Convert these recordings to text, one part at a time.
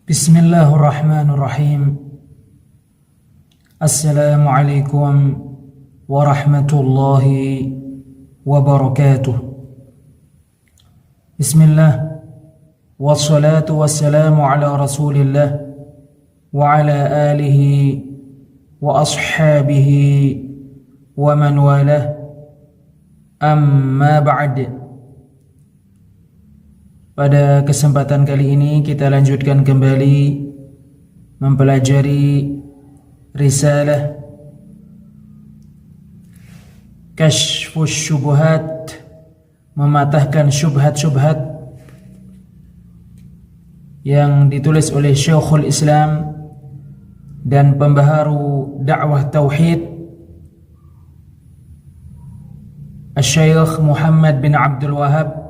Bismillahirrahmanirrahim. Assalamualaikum warahmatullahi wabarakatuh. Bismillah. Wassalatu wassalamu ala rasulillah wa ala alihi wa ashabihi wa man walah. Amma ba'd. Pada kesempatan kali ini kita lanjutkan kembali mempelajari risalah Kashfus Syubhat, mematahkan syubhat-syubhat, yang ditulis oleh Syekhul Islam dan pembaharu dakwah tauhid Syekh Muhammad bin Abdul Wahhab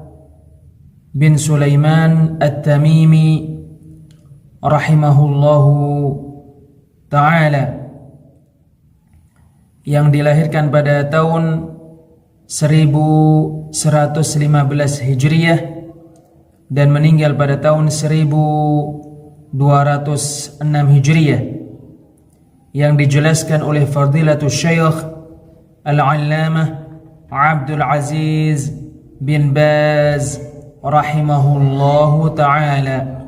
bin Sulaiman At-Tamimi rahimahullahu ta'ala, yang dilahirkan pada tahun 1115 Hijriah dan meninggal pada tahun 1206 Hijriah, yang dijelaskan oleh Fadilatul Syekh Al-Allamah Abdul Aziz bin Baz rahimahullahu ta'ala.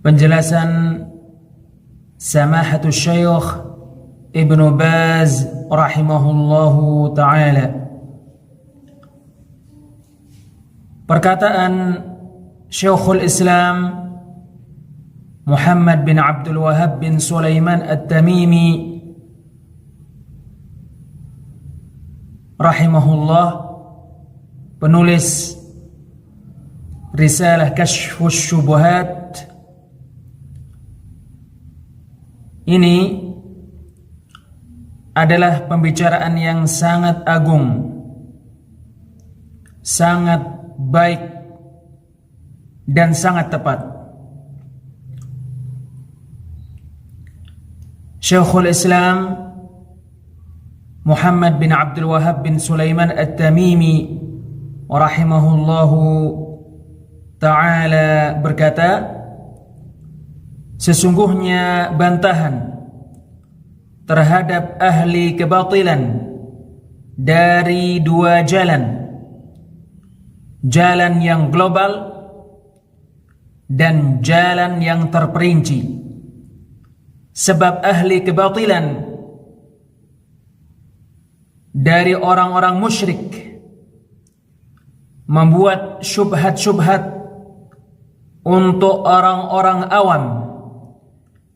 Penjelasan Samahatul Syekh Ibnu Baz rahimahullahu ta'ala. Perkataan Syekhul Islam Muhammad bin Abdul Wahhab bin Sulaiman At-Tamimi rahimahullah, penulis risalah Kashfus Syubhat, ini adalah pembicaraan yang sangat agung, sangat baik dan sangat tepat. Syekhul Islam Muhammad bin Abdul Wahhab bin Sulaiman At-Tamimi rahimahullahu ta'ala berkata, sesungguhnya bantahan terhadap ahli kebatilan dari dua jalan, jalan yang global dan jalan yang terperinci. Sebab ahli kebatilan dari orang-orang musyrik membuat syubhat-syubhat untuk orang-orang awam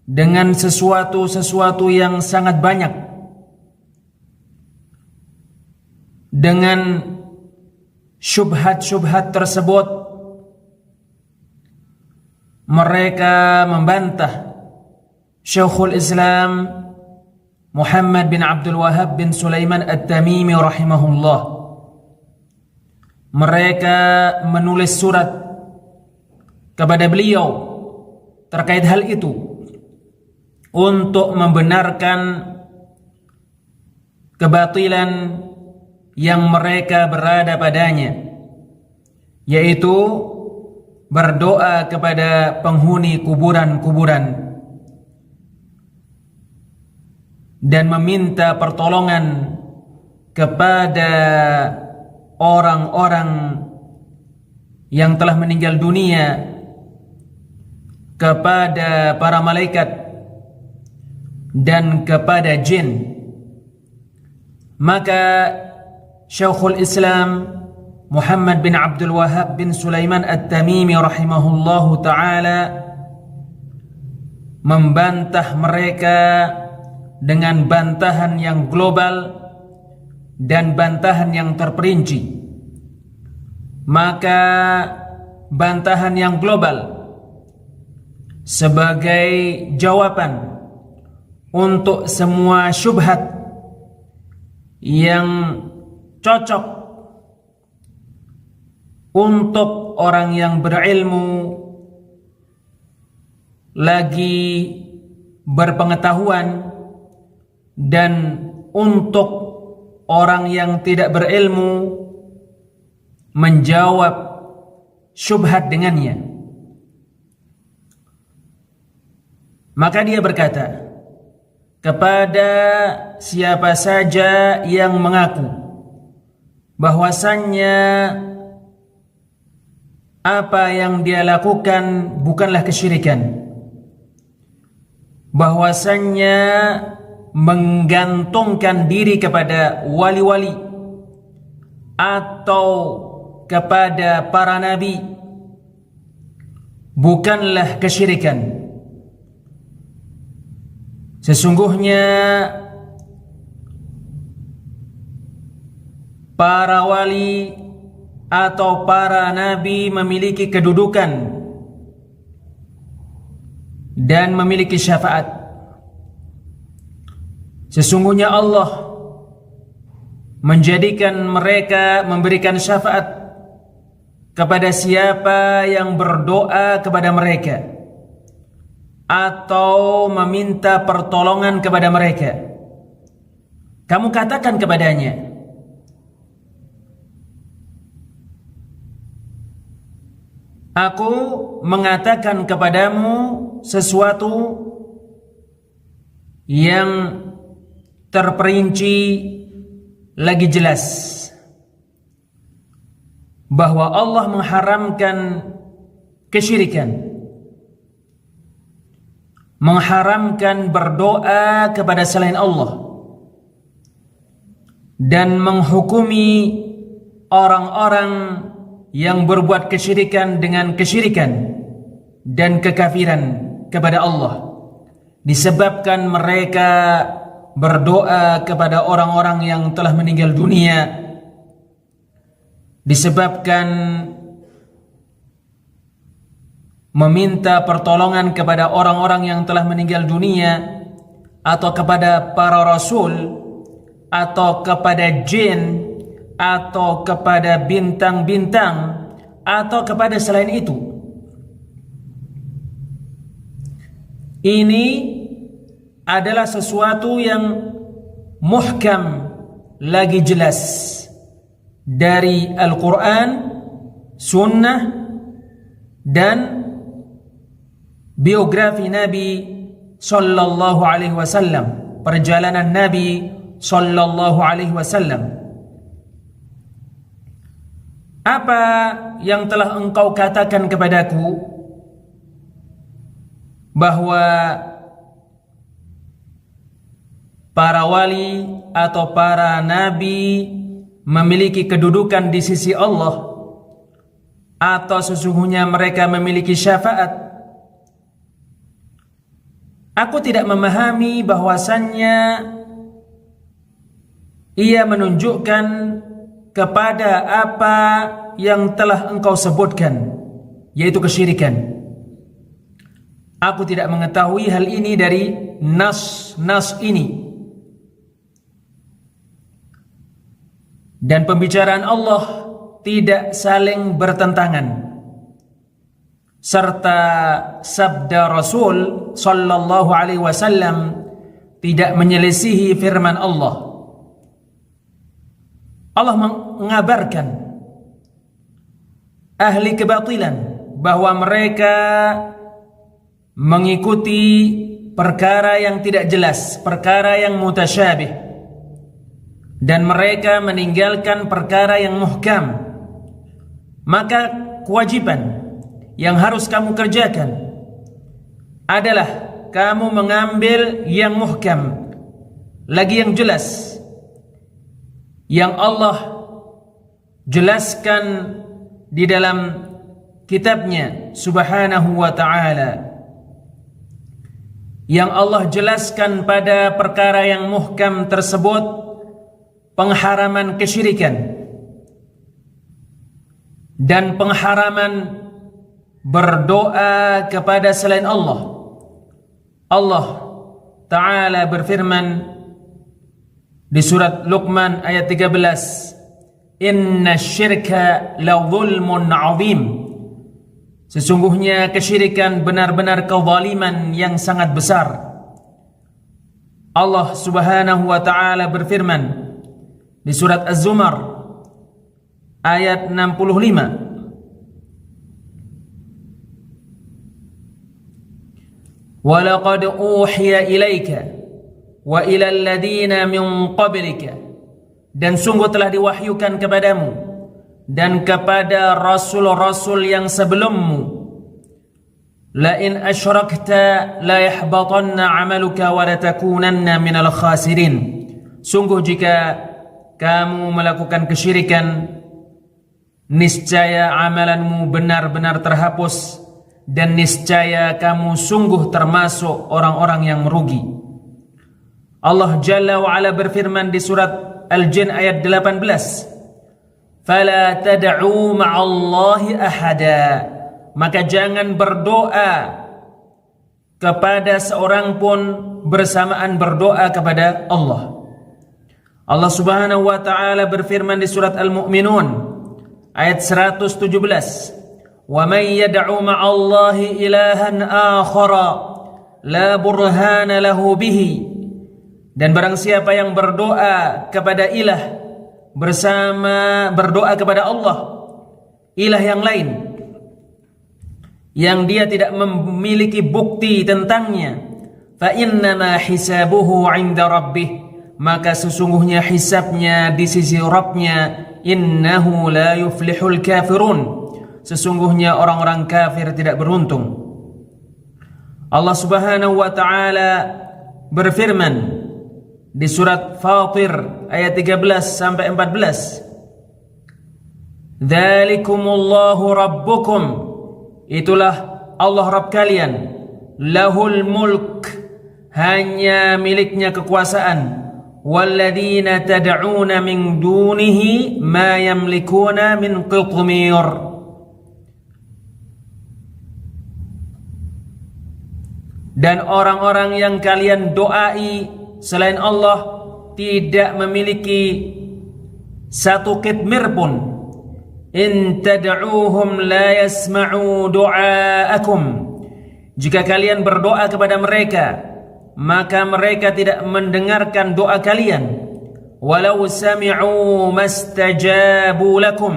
dengan sesuatu-sesuatu yang sangat banyak. Dengan syubhat-syubhat tersebut mereka membantah Syekhul Islam Muhammad bin Abdul Wahhab bin Sulaiman At-Tamimi rahimahullah. Mereka menulis surat kepada beliau terkait hal itu untuk membenarkan kebatilan yang mereka berada padanya, yaitu berdoa kepada penghuni kuburan-kuburan dan meminta pertolongan kepada orang-orang yang telah meninggal dunia, kepada para malaikat dan kepada jin. Maka Syekhul Islam Muhammad bin Abdul Wahhab bin Sulaiman At-Tamimi rahimahullahu ta'ala membantah mereka dengan bantahan yang global dan bantahan yang terperinci. Maka bantahan yang global sebagai jawaban untuk semua syubhat yang cocok untuk orang yang berilmu lagi berpengetahuan, dan untuk orang yang tidak berilmu menjawab syubhat dengannya. Maka dia berkata, kepada siapa saja yang mengaku bahwasannya apa yang dia lakukan bukanlah kesyirikan, bahwasannya menggantungkan diri kepada wali-wali atau kepada para nabi bukanlah kesyirikan. Sesungguhnya para wali atau para nabi memiliki kedudukan dan memiliki syafaat. Sesungguhnya Allah menjadikan mereka memberikan syafaat kepada siapa yang berdoa kepada mereka atau meminta pertolongan kepada mereka. Kamu katakan kepadanya, aku mengatakan kepadamu sesuatu yang terperinci lagi jelas, bahwa Allah mengharamkan kesyirikan, mengharamkan berdoa kepada selain Allah, dan menghukumi orang-orang yang berbuat kesyirikan dengan kesyirikan dan kekafiran kepada Allah, disebabkan mereka berdoa kepada orang-orang yang telah meninggal dunia, disebabkan meminta pertolongan kepada orang-orang yang telah meninggal dunia, atau kepada para rasul, atau kepada jin, atau kepada bintang-bintang, atau kepada selain itu. Ini adalah sesuatu yang muhkam lagi jelas dari Al-Quran, Sunnah, dan biografi Nabi sallallahu alaihi wasallam, perjalanan Nabi sallallahu alaihi wasallam. Apa yang telah engkau katakan kepadaku bahwa para wali atau para nabi memiliki kedudukan di sisi Allah, atau sesungguhnya mereka memiliki syafaat? Aku tidak memahami bahwasannya ia menunjukkan kepada apa yang telah engkau sebutkan, yaitu kesyirikan. Aku tidak mengetahui hal ini dari nas ini. Dan pembicaraan Allah tidak saling bertentangan, serta sabda Rasul sallallahu alaihi wasallam tidak menyelisihi firman Allah. Allah mengabarkan ahli kebatilan bahwa mereka mengikuti perkara yang tidak jelas, perkara yang mutasyabih, dan mereka meninggalkan perkara yang muhkam. Maka kewajiban yang harus kamu kerjakan adalah kamu mengambil yang muhkam, lagi yang jelas, yang Allah jelaskan di dalam kitabnya subhanahu wa ta'ala, yang Allah jelaskan pada perkara yang muhkam tersebut pengharaman kesyirikan dan pengharaman berdoa kepada selain Allah. Allah Ta'ala berfirman di surat Luqman ayat 13, Inna syirka la zulmun azim. Sesungguhnya kesyirikan benar-benar kezaliman yang sangat besar. Allah Subhanahu wa Ta'ala berfirman di surat Az-Zumar ayat 65, walaqad uhiya ilaika wa ila alladhina min qablika, dan sungguh telah diwahyukan kepadamu dan kepada rasul-rasul yang sebelummu, la in asyrakta la yahbatanna 'amaluka wa la takunanna minal khasirin. Sungguh jika kamu melakukan kesyirikan, niscaya amalanmu benar-benar terhapus, dan niscaya kamu sungguh termasuk orang-orang yang merugi. Allah Jalla wa Ala berfirman di surat Al-Jin ayat 18, "Fala tad'u ma'allahi ahada." Maka jangan berdoa kepada seorang pun bersamaan berdoa kepada Allah. Allah Subhanahu wa taala berfirman di surat Al-Mu'minun ayat 117, "Wa may yad'u ma'allahi ilahan akhara la burhana lahu bihi." Dan barang siapa yang berdoa kepada ilah berdoa kepada Allah, ilah yang lain yang dia tidak memiliki bukti tentangnya, fa innama hisabuhu 'inda rabbih, maka sesungguhnya hisabnya di sisi Rabbnya, innahu la yuflihul kafirun, sesungguhnya orang-orang kafir tidak beruntung. Allah Subhanahu wa taala berfirman di surat Fatir ayat 13 sampai 14, "Dzalikumullahu rabbukum," itulah Allah Rabb kalian, "lahul mulk," hanya miliknya kekuasaan, "walladzina tad'una min dunihi ma yamlikuna min qitmir." Dan orang-orang yang kalian doai selain Allah tidak memiliki satu kitmir pun. "In tad'uuhum la yasma'u du'aakum." Jika kalian berdoa kepada mereka, maka mereka tidak mendengarkan doa kalian. "Walau sami'u mastajabu lakum."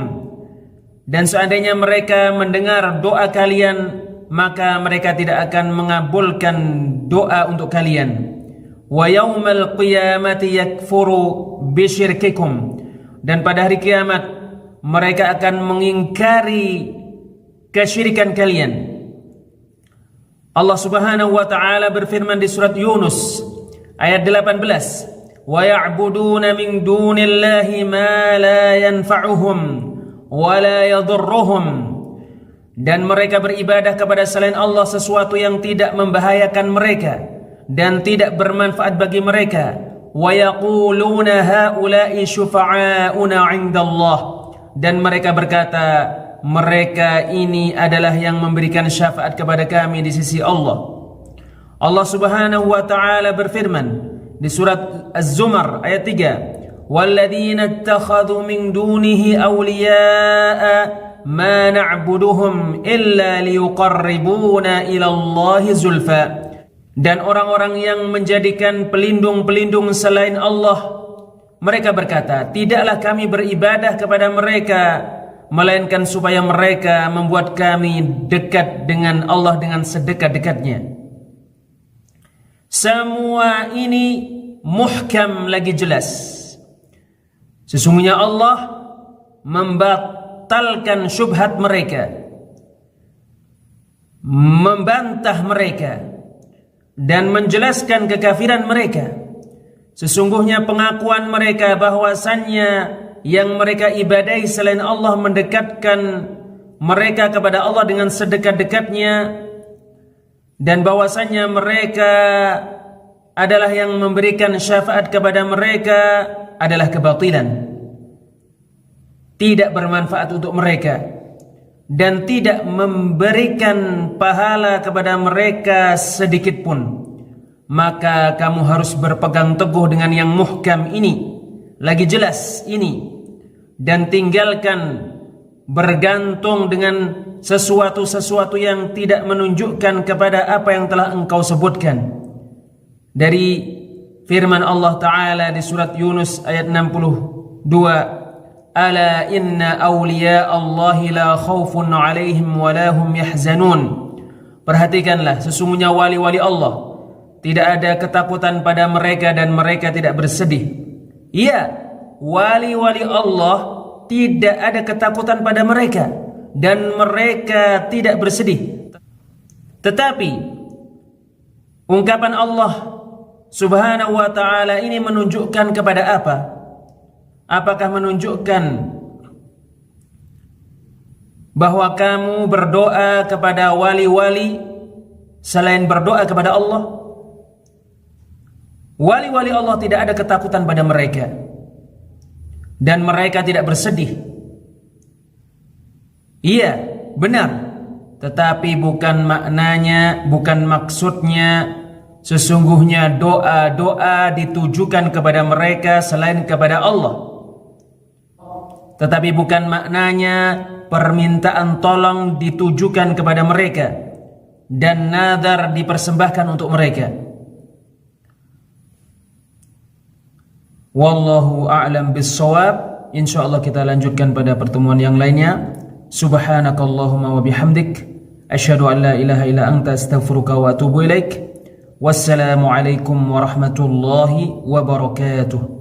Dan seandainya mereka mendengar doa kalian, maka mereka tidak akan mengabulkan doa untuk kalian. "Wa yaumal qiyamati yakfuru bisyirkikum." Dan pada hari kiamat mereka akan mengingkari kesyirikan kalian. Allah Subhanahu wa taala berfirman di surat Yunus ayat 18, "Wa ya'buduna min dunillahi ma la yanfa'uhum wa la yadhurruhum." Dan mereka beribadah kepada selain Allah sesuatu yang tidak membahayakan mereka dan tidak bermanfaat bagi mereka. "Wa yaquluna haula'i syufa'auna 'indallah." Dan mereka berkata, mereka ini adalah yang memberikan syafaat kepada kami di sisi Allah. Allah Subhanahu wa taala berfirman di surat Az-Zumar ayat 3, "Walladzina ittakhadhu min dunihi awliya'a ma na'buduhum illa liyuqarribuna ila Allahi zulfa." Dan orang-orang yang menjadikan pelindung-pelindung selain Allah, mereka berkata, tidaklah kami beribadah kepada mereka melainkan supaya mereka membuat kami dekat dengan Allah dengan sedekat-dekatnya. Semua ini muhkam lagi jelas. Sesungguhnya Allah membatalkan syubhat mereka, membantah mereka, dan menjelaskan kekafiran mereka. Sesungguhnya pengakuan mereka bahwasannya yang mereka ibadahi selain Allah mendekatkan mereka kepada Allah dengan sedekat-dekatnya, dan bahwasannya mereka adalah yang memberikan syafaat kepada mereka adalah kebatilan, tidak bermanfaat untuk mereka dan tidak memberikan pahala kepada mereka sedikit pun. Maka kamu harus berpegang teguh dengan yang muhkam ini, lagi jelas ini, dan tinggalkan bergantung dengan sesuatu-sesuatu yang tidak menunjukkan kepada apa yang telah engkau sebutkan. Dari firman Allah Ta'ala di surat Yunus ayat 62, "Ala inna awliya Allahi la khawfun alaihim wa la hum yahzanun." Perhatikanlah, sesungguhnya wali-wali Allah tidak ada ketakutan pada mereka dan mereka tidak bersedih. Iya, wali-wali Allah tidak ada ketakutan pada mereka dan mereka tidak bersedih. Tetapi ungkapan Allah Subhanahu wa ta'ala ini menunjukkan kepada apa? Apakah menunjukkan bahwa kamu berdoa kepada wali-wali selain berdoa kepada Allah? Wali-wali Allah tidak ada ketakutan pada mereka dan mereka tidak bersedih. Iya, benar. Tetapi bukan maknanya, bukan maksudnya sesungguhnya doa-doa ditujukan kepada mereka selain kepada Allah. Tetapi bukan maknanya permintaan tolong ditujukan kepada mereka dan nadar dipersembahkan untuk mereka. Wallahu a'lam bis-shawab. Insyaallah kita lanjutkan pada pertemuan yang lainnya. Subhanakallahumma wa bihamdik asyhadu an la ilaha illa anta astaghfiruka wa atubu ilaik. Wassalamu alaikum warahmatullahi wabarakatuh.